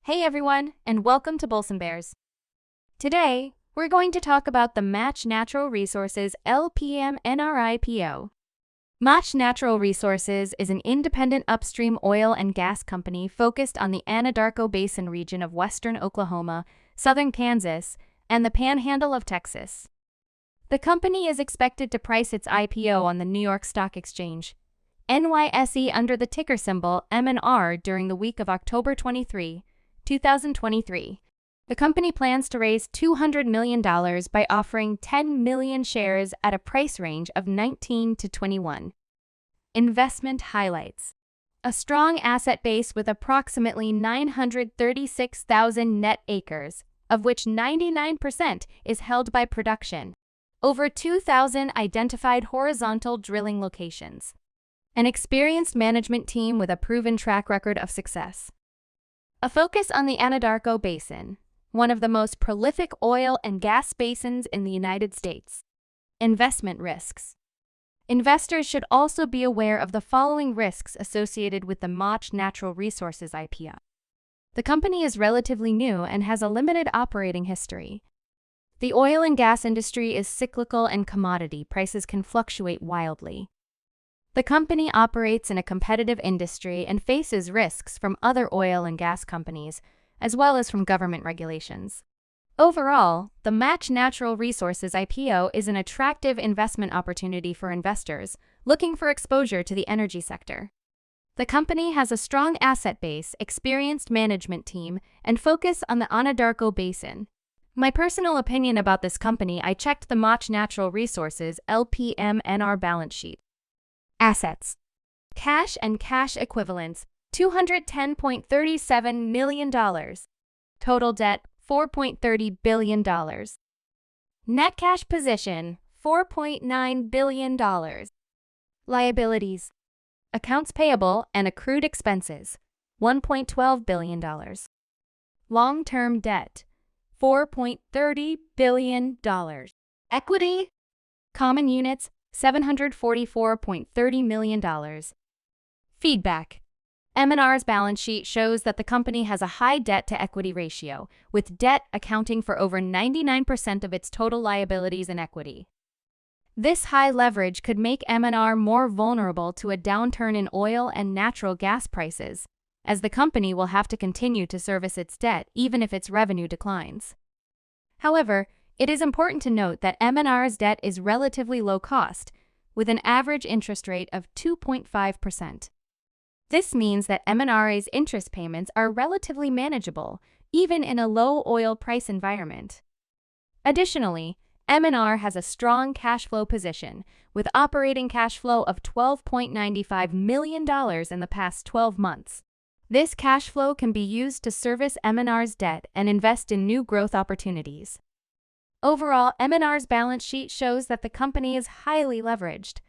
Hey everyone, and welcome to Bulls and Bears. Today, we're going to talk about the Mach Natural Resources LP IPO. Mach Natural Resources is an independent upstream oil and gas company focused on the Anadarko Basin region of western Oklahoma, southern Kansas, and the panhandle of Texas. The company is expected to price its IPO on the New York Stock Exchange, NYSE, under the ticker symbol MNR during the week of October 23, 2023. The company plans to raise $200 million by offering 10 million shares at a price range of 19 to 21. Investment highlights: a strong asset base with approximately 936,000 net acres, of which 99% is held by production. Over 2,000 identified horizontal drilling locations. An experienced management team with a proven track record of success. A focus on the Anadarko Basin, one of the most prolific oil and gas basins in the United States. Investment risks. Investors should also be aware of the following risks associated with the Mach Natural Resources IPO. The company is relatively new and has a limited operating history. The oil and gas industry is cyclical and commodity prices can fluctuate wildly. The company operates in a competitive industry and faces risks from other oil and gas companies, as well as from government regulations. Overall, the Mach Natural Resources IPO is an attractive investment opportunity for investors looking for exposure to the energy sector. The company has a strong asset base, experienced management team, and focus on the Anadarko Basin. My personal opinion about this company: I checked the Mach Natural Resources LP MNR balance sheet. Assets: cash and cash equivalents, $210.37 million. Total debt, $4.30 billion. Net cash position, $4.9 billion. Liabilities: accounts payable and accrued expenses, $1.12 billion. Long-term debt, $4.30 billion. Equity: common units, $744.30 million. Feedback: MNR's balance sheet shows that the company has a high debt-to-equity ratio, with debt accounting for over 99% of its total liabilities and equity. This high leverage could make MNR more vulnerable to a downturn in oil and natural gas prices, as the company will have to continue to service its debt even if its revenue declines. However, it is important to note that MNR's debt is relatively low cost, with an average interest rate of 2.5%. This means that MNR's interest payments are relatively manageable, even in a low oil price environment. Additionally, MNR has a strong cash flow position, with operating cash flow of $12.95 million in the past 12 months. This cash flow can be used to service MNR's debt and invest in new growth opportunities. Overall, MNR's balance sheet shows that the company is highly leveraged,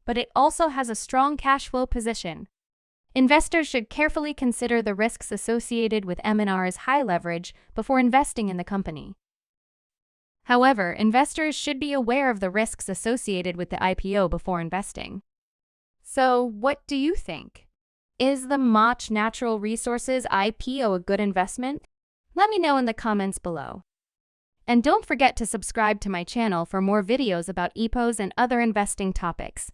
but it also has a strong cash flow position. Investors should carefully consider the risks associated with MNR's high leverage before investing in the company. However, investors should be aware of the risks associated with the IPO before investing. So, what do you think? Is the Mach Natural Resources IPO a good investment? Let me know in the comments below. And don't forget to subscribe to my channel for more videos about IPOs and other investing topics.